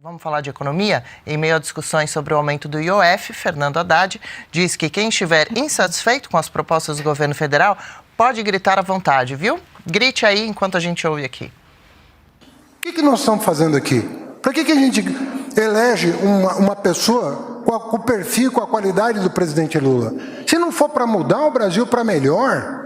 Vamos falar de economia? Em meio a discussões sobre o aumento do IOF, Fernando Haddad diz que quem estiver insatisfeito com as propostas do governo federal pode gritar à vontade, viu? Grite aí enquanto a gente ouve aqui. O que nós estamos fazendo aqui? Para que a gente elege uma pessoa com o perfil, com a qualidade do presidente Lula? Se não for para mudar o Brasil para melhor...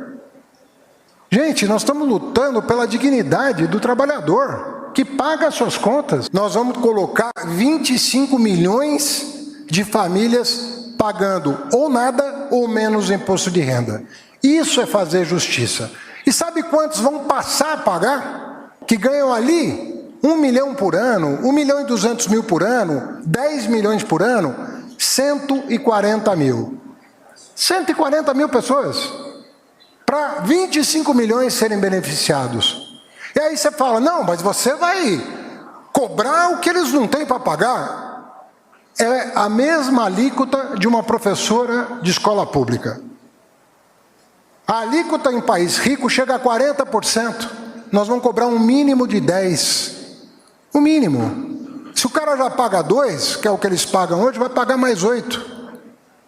Gente, nós estamos lutando pela dignidade do trabalhador, que paga as suas contas. Nós vamos colocar 25 milhões de famílias pagando ou nada ou menos imposto de renda. Isso é fazer justiça. E sabe quantos vão passar a pagar? Que ganham ali 1 milhão por ano, 1.200.000 por ano, 10 milhões por ano, 140 mil. 140 mil pessoas. Para 25 milhões serem beneficiados. E aí você fala, não, mas você vai cobrar o que eles não têm para pagar. É a mesma alíquota de uma professora de escola pública. A alíquota em país rico chega a 40%. Nós vamos cobrar um mínimo de 10%. O mínimo. Se o cara já paga 2%, que é o que eles pagam hoje, vai pagar mais 8%.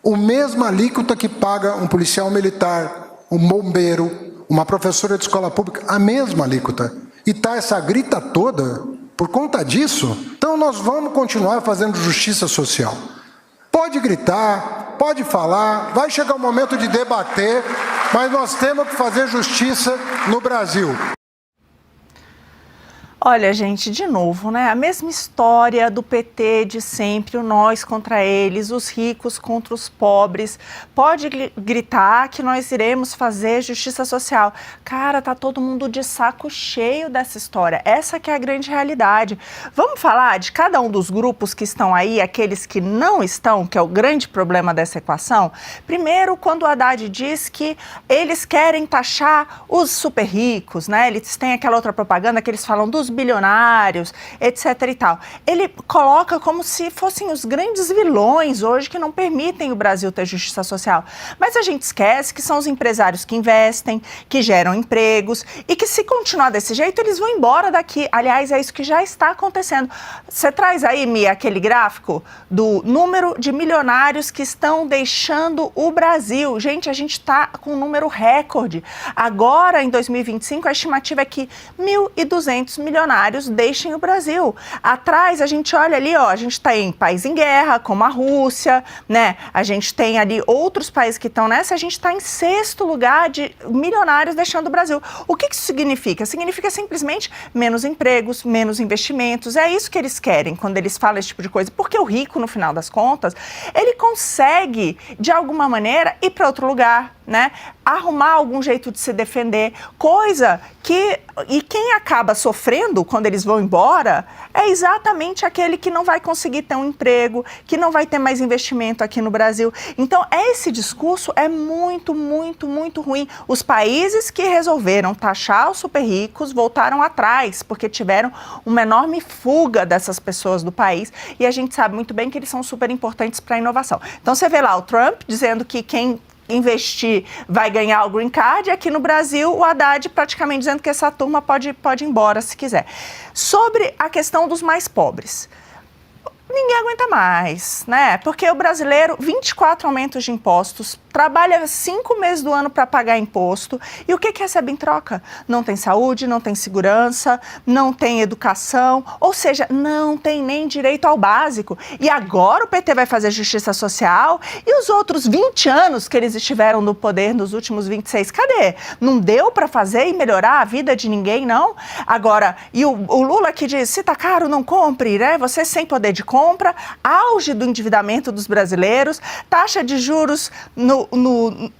O mesmo alíquota que paga um policial militar, um bombeiro, uma professora de escola pública, a mesma alíquota. E está essa grita toda por conta disso. Então nós vamos continuar fazendo justiça social. Pode gritar, pode falar, vai chegar o momento de debater, mas nós temos que fazer justiça no Brasil. Olha, gente, de novo, né? A mesma história do PT de sempre, o nós contra eles, os ricos contra os pobres. Pode gritar que nós iremos fazer justiça social. Cara, tá todo mundo de saco cheio dessa história. Essa que é a grande realidade. Vamos falar de cada um dos grupos que estão aí, aqueles que não estão, que é o grande problema dessa equação? Primeiro, quando o Haddad diz que eles querem taxar os super ricos, né? Eles têm aquela outra propaganda que eles falam dos bilionários, etc. e tal. Ele coloca como se fossem os grandes vilões hoje que não permitem o Brasil ter justiça social. Mas a gente esquece que são os empresários que investem, que geram empregos e que se continuar desse jeito, eles vão embora daqui. Aliás, é isso que já está acontecendo. Você traz aí, Mia, aquele gráfico do número de milionários que estão deixando o Brasil. Gente, a gente está com um número recorde. Agora, em 2025, a estimativa é que 1.200 milionários deixem o Brasil. Atrás, a gente olha ali, ó, a gente está em país em guerra, como a Rússia, né? A gente tem ali outros países que estão nessa, a gente está em 6º lugar de milionários deixando o Brasil. O que isso significa? Significa simplesmente menos empregos, menos investimentos. É isso que eles querem quando eles falam esse tipo de coisa. Porque o rico, no final das contas, ele consegue, de alguma maneira, ir para outro lugar, né? Arrumar algum jeito de se defender, coisa que... E quem acaba sofrendo quando eles vão embora é exatamente aquele que não vai conseguir ter um emprego, que não vai ter mais investimento aqui no Brasil. Então, esse discurso é muito, muito, muito ruim. Os países que resolveram taxar os super ricos voltaram atrás, porque tiveram uma enorme fuga dessas pessoas do país, e a gente sabe muito bem que eles são super importantes para a inovação. Então, você vê lá o Trump dizendo que quem investir vai ganhar o green card, e aqui no Brasil o Haddad praticamente dizendo que essa turma pode ir embora se quiser. Sobre a questão dos mais pobres, ninguém aguenta mais, né? Porque o brasileiro, 24 aumentos de impostos, trabalha 5 meses do ano para pagar imposto, e o que recebe em troca? Não tem saúde, não tem segurança, não tem educação, ou seja, não tem nem direito ao básico. E agora o PT vai fazer justiça social, e os outros 20 anos que eles estiveram no poder, nos últimos 26, cadê? Não deu para fazer e melhorar a vida de ninguém, não? Agora, e o Lula que diz, se tá caro, não compre, né? Você sem poder de compra, auge do endividamento dos brasileiros, taxa de juros no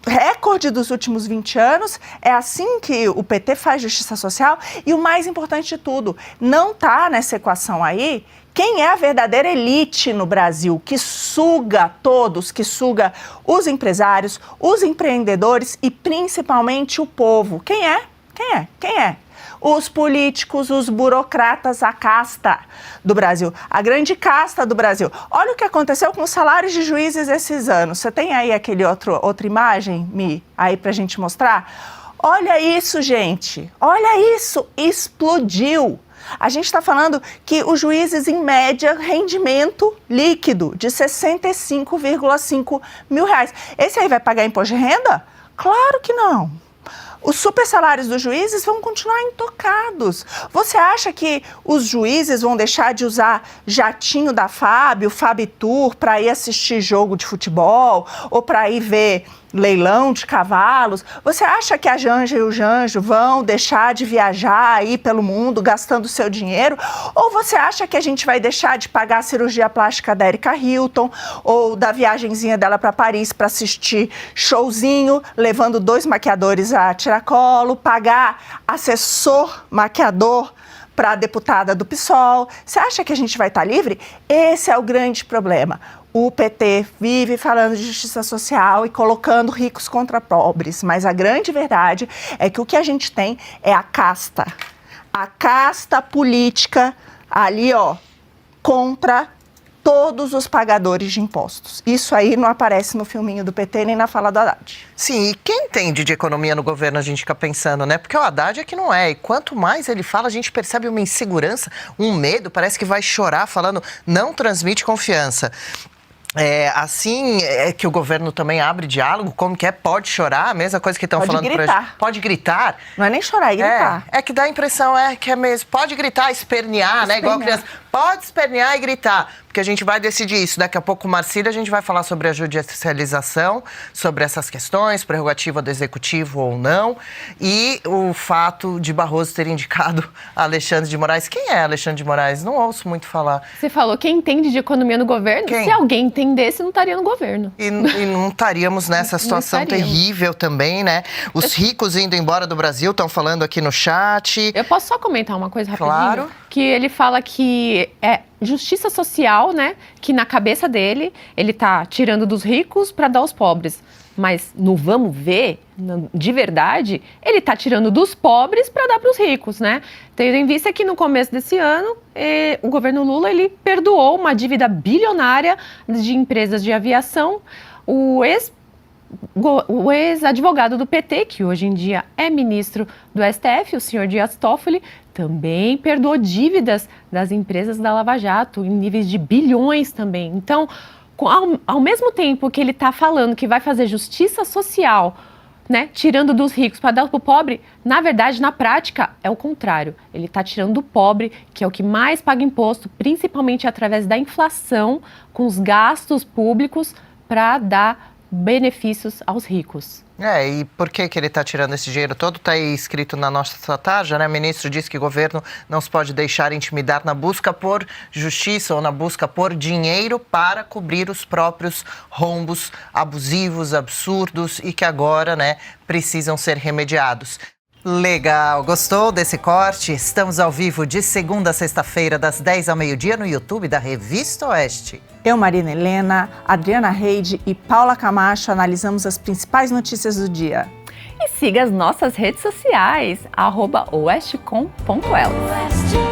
recorde dos últimos 20 anos. É assim que o PT faz justiça social. E o mais importante de tudo, não está nessa equação aí quem é a verdadeira elite no Brasil, que suga todos, que suga os empresários, os empreendedores e principalmente o povo. Quem é? Quem é? Quem é? Os políticos, os burocratas, a casta do Brasil, a grande casta do Brasil. Olha o que aconteceu com os salários de juízes esses anos. Você tem aí aquele outra imagem, Mi, aí pra gente mostrar? Olha isso, gente. Olha isso. Explodiu. A gente está falando que os juízes, em média, rendimento líquido de R$ 65,5 mil. Esse aí vai pagar imposto de renda? Claro que não. Os super salários dos juízes vão continuar intocados. Você acha que os juízes vão deixar de usar jatinho da FAB, o FABTour, para ir assistir jogo de futebol ou para ir ver leilão de cavalos? Você acha que a Janja e o Janjo vão deixar de viajar aí pelo mundo gastando seu dinheiro? Ou você acha que a gente vai deixar de pagar a cirurgia plástica da Erika Hilton ou da viagenzinha dela para Paris para assistir showzinho, levando 2 maquiadores a tiracolo, pagar assessor maquiador para a deputada do PSOL? Você acha que a gente vai estar livre? Esse é o grande problema. O PT vive falando de justiça social e colocando ricos contra pobres, mas a grande verdade é que o que a gente tem é a casta política ali, ó, contra todos os pagadores de impostos. Isso aí não aparece no filminho do PT nem na fala do Haddad. Sim, e quem entende de economia no governo, a gente fica pensando, né? Porque o Haddad é que não é. E quanto mais ele fala, a gente percebe uma insegurança, um medo, parece que vai chorar falando, não transmite confiança. Assim é que o governo também abre diálogo, como que é? Pode chorar, a mesma coisa que estão falando pra gente. Pode gritar. Não é nem chorar, é gritar. É que dá a impressão, que é mesmo. Pode gritar, espernear, né? Igual criança. Pode espernear e gritar, porque a gente vai decidir isso. Daqui a pouco, Marcília, a gente vai falar sobre a judicialização, sobre essas questões, prerrogativa do executivo ou não, e o fato de Barroso ter indicado Alexandre de Moraes. Quem é Alexandre de Moraes? Não ouço muito falar. Você falou quem entende de economia no governo? Quem? Se alguém entendesse, não estaria no governo. E não estaríamos nessa situação terrível também, né? Os ricos indo embora do Brasil, estão falando aqui no chat. Eu posso só comentar uma coisa rapidinho? Claro. Que ele fala que é justiça social, né? Que na cabeça dele, ele tá tirando dos ricos para dar aos pobres. Mas no vamos ver, de verdade, ele tá tirando dos pobres para dar para os ricos, né? Tendo em vista que no começo desse ano, o governo Lula, ele perdoou uma dívida bilionária de empresas de aviação. O ex-advogado do PT, que hoje em dia é ministro do STF, o senhor Dias Toffoli, também perdoou dívidas das empresas da Lava Jato, em níveis de bilhões também. Então, ao mesmo tempo que ele está falando que vai fazer justiça social, né, tirando dos ricos para dar para o pobre, na verdade, na prática, é o contrário. Ele está tirando do pobre, que é o que mais paga imposto, principalmente através da inflação, com os gastos públicos, para dar benefícios aos ricos. E por que ele está tirando esse dinheiro todo? Está aí escrito na nossa tarja, né? O ministro disse que o governo não se pode deixar intimidar na busca por justiça ou na busca por dinheiro para cobrir os próprios rombos abusivos, absurdos e que agora, né, precisam ser remediados. Legal, gostou desse corte? Estamos ao vivo de segunda a sexta-feira, das 10 ao meio-dia, no YouTube da Revista Oeste. Eu, Marina Helena, Adriana Reide e Paula Camacho analisamos as principais notícias do dia. E siga as nossas redes sociais, @oestcom.elas.